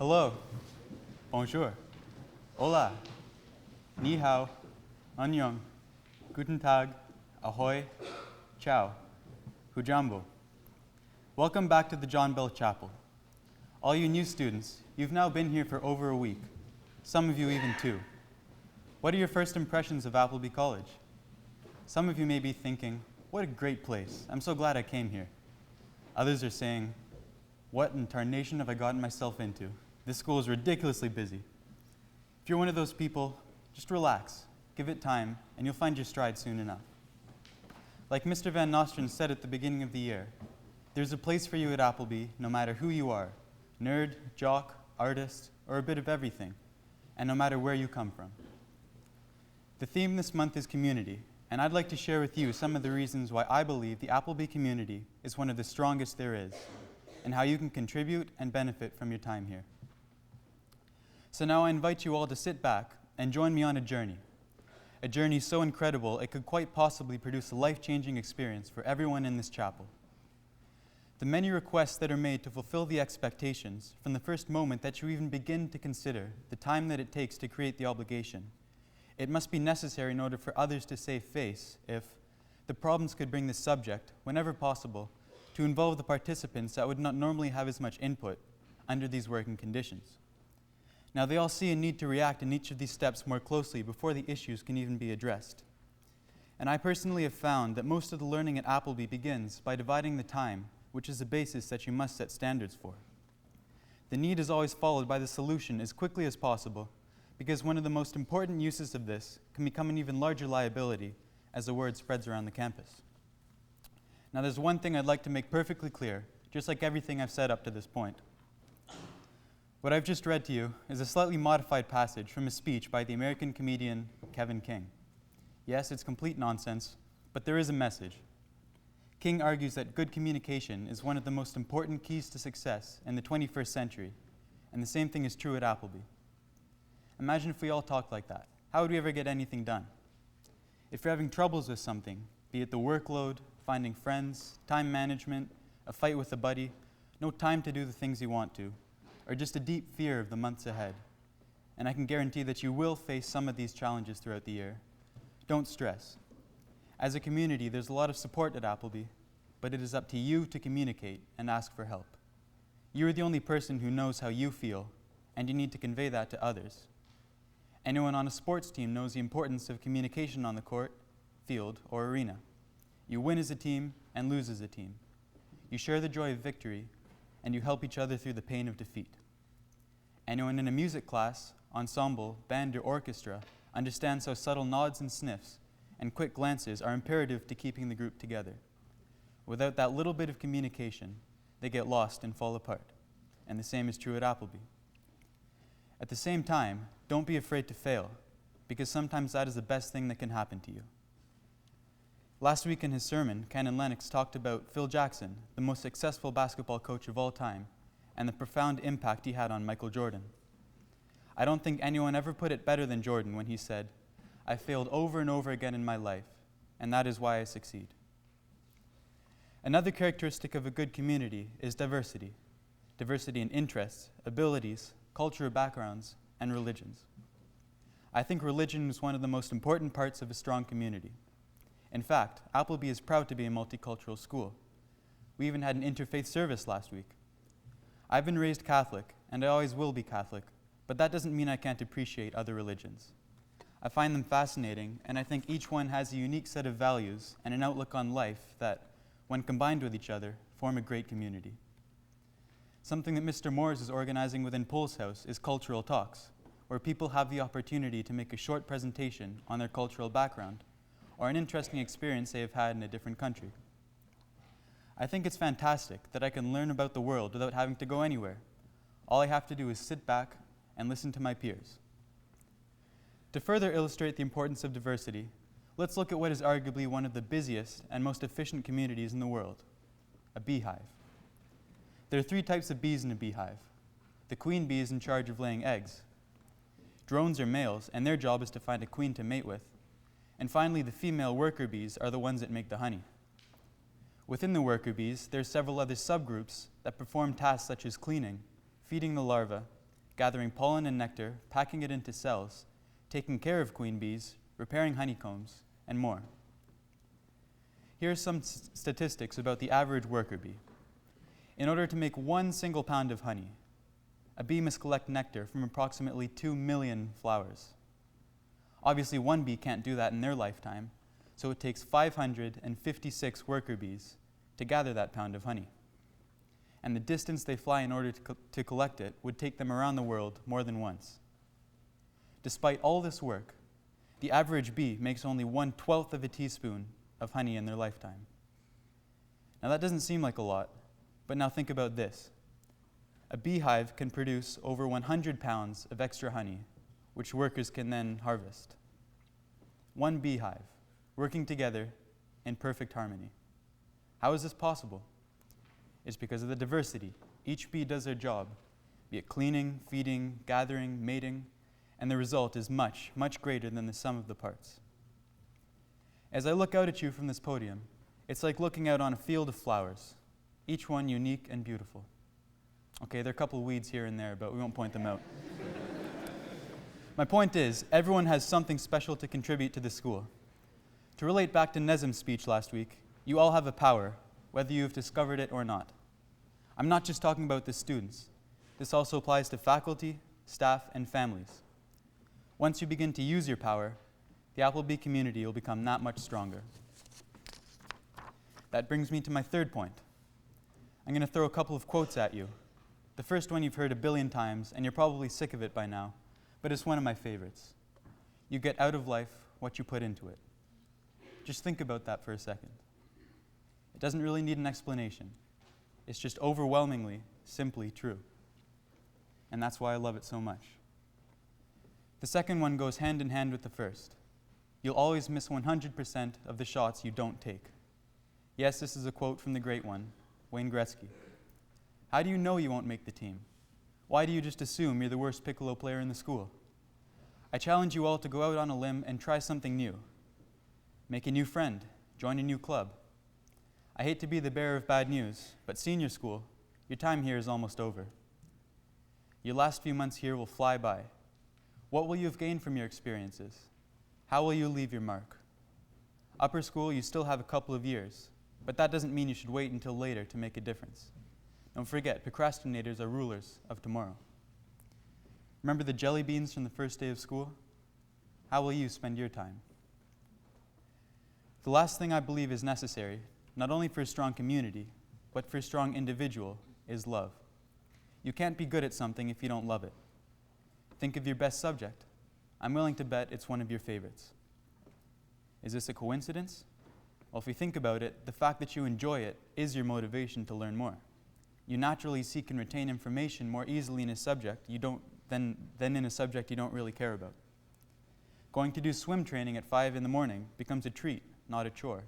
Hello, bonjour, hola, ni hao, annyeong, guten tag, ahoy, ciao, hujambo. Welcome back to the John Bell Chapel. All you new students, you've now been here for over a week, some of you even 2. What are your first impressions of Appleby College? Some of you may be thinking, what a great place, I'm so glad I came here. Others are saying, what in tarnation have I gotten myself into? This school is ridiculously busy. If you're one of those people, just relax, give it time, and you'll find your stride soon enough. Like Mr. Van Nostrand said at the beginning of the year, there's a place for you at Appleby no matter who you are, nerd, jock, artist, or a bit of everything, and no matter where you come from. The theme this month is community, and I'd like to share with you some of the reasons why I believe the Appleby community is one of the strongest there is, and how you can contribute and benefit from your time here. So now I invite you all to sit back and join me on a journey so incredible it could quite possibly produce a life-changing experience for everyone in this chapel. The many requests that are made to fulfill the expectations from the first moment that you even begin to consider the time that it takes to create the obligation, it must be necessary in order for others to save face if the problems could bring the subject, whenever possible, to involve the participants that would not normally have as much input under these working conditions. Now, they all see a need to react in each of these steps more closely before the issues can even be addressed. And I personally have found that most of the learning at Appleby begins by dividing the time, which is the basis that you must set standards for. The need is always followed by the solution as quickly as possible, because one of the most important uses of this can become an even larger liability as the word spreads around the campus. Now, there's one thing I'd like to make perfectly clear, just like everything I've said up to this point. What I've just read to you is a slightly modified passage from a speech by the American comedian Kevin King. Yes, it's complete nonsense, but there is a message. King argues that good communication is one of the most important keys to success in the 21st century, and the same thing is true at Appleby. Imagine if we all talked like that. How would we ever get anything done? If you're having troubles with something, be it the workload, finding friends, time management, a fight with a buddy, no time to do the things you want to, or just a deep fear of the months ahead, and I can guarantee that you will face some of these challenges throughout the year, don't stress. As a community, there's a lot of support at Appleby, but it is up to you to communicate and ask for help. You are the only person who knows how you feel, and you need to convey that to others. Anyone on a sports team knows the importance of communication on the court, field, or arena. You win as a team and lose as a team. You share the joy of victory, and you help each other through the pain of defeat. Anyone in a music class, ensemble, band, or orchestra understands how subtle nods and sniffs and quick glances are imperative to keeping the group together. Without that little bit of communication, they get lost and fall apart. And the same is true at Appleby. At the same time, don't be afraid to fail, because sometimes that is the best thing that can happen to you. Last week in his sermon, Canon Lennox talked about Phil Jackson, the most successful basketball coach of all time, and the profound impact he had on Michael Jordan. I don't think anyone ever put it better than Jordan when he said, "I failed over and over again in my life, and that is why I succeed." Another characteristic of a good community is diversity. Diversity in interests, abilities, cultural backgrounds, and religions. I think religion is one of the most important parts of a strong community. In fact, Appleby is proud to be a multicultural school. We even had an interfaith service last week. I've been raised Catholic, and I always will be Catholic, but that doesn't mean I can't appreciate other religions. I find them fascinating, and I think each one has a unique set of values and an outlook on life that, when combined with each other, form a great community. Something that Mr. Moores is organizing within Pole's House is Cultural Talks, where people have the opportunity to make a short presentation on their cultural background or an interesting experience they have had in a different country. I think it's fantastic that I can learn about the world without having to go anywhere. All I have to do is sit back and listen to my peers. To further illustrate the importance of diversity, let's look at what is arguably one of the busiest and most efficient communities in the world, a beehive. There are 3 types of bees in a beehive. The queen bee is in charge of laying eggs. Drones are males, and their job is to find a queen to mate with. And finally, the female worker bees are the ones that make the honey. Within the worker bees, there are several other subgroups that perform tasks such as cleaning, feeding the larvae, gathering pollen and nectar, packing it into cells, taking care of queen bees, repairing honeycombs, and more. Here are some statistics about the average worker bee. In order to make 1 single pound of honey, a bee must collect nectar from approximately 2 million flowers. Obviously, one bee can't do that in their lifetime, so it takes 556 worker bees to gather that pound of honey. And the distance they fly in order to collect it would take them around the world more than once. Despite all this work, the average bee makes only 1/12 of a teaspoon of honey in their lifetime. Now that doesn't seem like a lot, but now think about this. A beehive can produce over 100 pounds of extra honey, which workers can then harvest. One beehive, working together in perfect harmony. How is this possible? It's because of the diversity. Each bee does their job, be it cleaning, feeding, gathering, mating, and the result is much, much greater than the sum of the parts. As I look out at you from this podium, it's like looking out on a field of flowers, each one unique and beautiful. Okay, there are a couple of weeds here and there, but we won't point them out. My point is, everyone has something special to contribute to the school. To relate back to Nezim's speech last week, you all have a power, whether you've discovered it or not. I'm not just talking about the students. This also applies to faculty, staff, and families. Once you begin to use your power, the Appleby community will become that much stronger. That brings me to my third point. I'm going to throw a couple of quotes at you. The first one you've heard a billion times, and you're probably sick of it by now, but it's one of my favorites. You get out of life what you put into it. Just think about that for a second. It doesn't really need an explanation. It's just overwhelmingly, simply true. And that's why I love it so much. The second one goes hand in hand with the first. You'll always miss 100% of the shots you don't take. Yes, this is a quote from the great one, Wayne Gretzky. How do you know you won't make the team? Why do you just assume you're the worst piccolo player in the school? I challenge you all to go out on a limb and try something new. Make a new friend, join a new club. I hate to be the bearer of bad news, but senior school, your time here is almost over. Your last few months here will fly by. What will you have gained from your experiences? How will you leave your mark? Upper school, you still have a couple of years, but that doesn't mean you should wait until later to make a difference. Don't forget, procrastinators are rulers of tomorrow. Remember the jelly beans from the first day of school? How will you spend your time? The last thing I believe is necessary, not only for a strong community, but for a strong individual, is love. You can't be good at something if you don't love it. Think of your best subject. I'm willing to bet it's one of your favorites. Is this a coincidence? Well, if you think about it, the fact that you enjoy it is your motivation to learn more. You naturally seek and retain information more easily in a subject than in a subject you don't really care about. Going to do swim training at 5 in the morning becomes a treat, not a chore,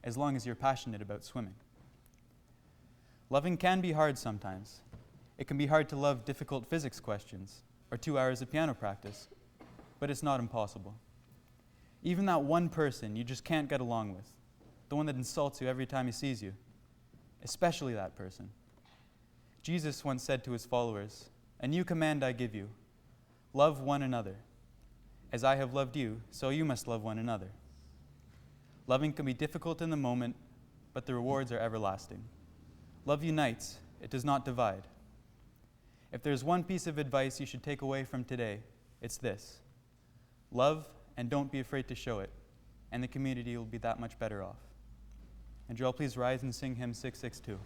as long as you're passionate about swimming. Loving can be hard sometimes. It can be hard to love difficult physics questions or 2 hours of piano practice, but it's not impossible. Even that one person you just can't get along with, the one that insults you every time he sees you, especially that person. Jesus once said to his followers, "A new command I give you, love one another. As I have loved you, so you must love one another." Loving can be difficult in the moment, but the rewards are everlasting. Love unites, it does not divide. If there's one piece of advice you should take away from today, it's this. Love and don't be afraid to show it, and the community will be that much better off. And you all please rise and sing hymn 662.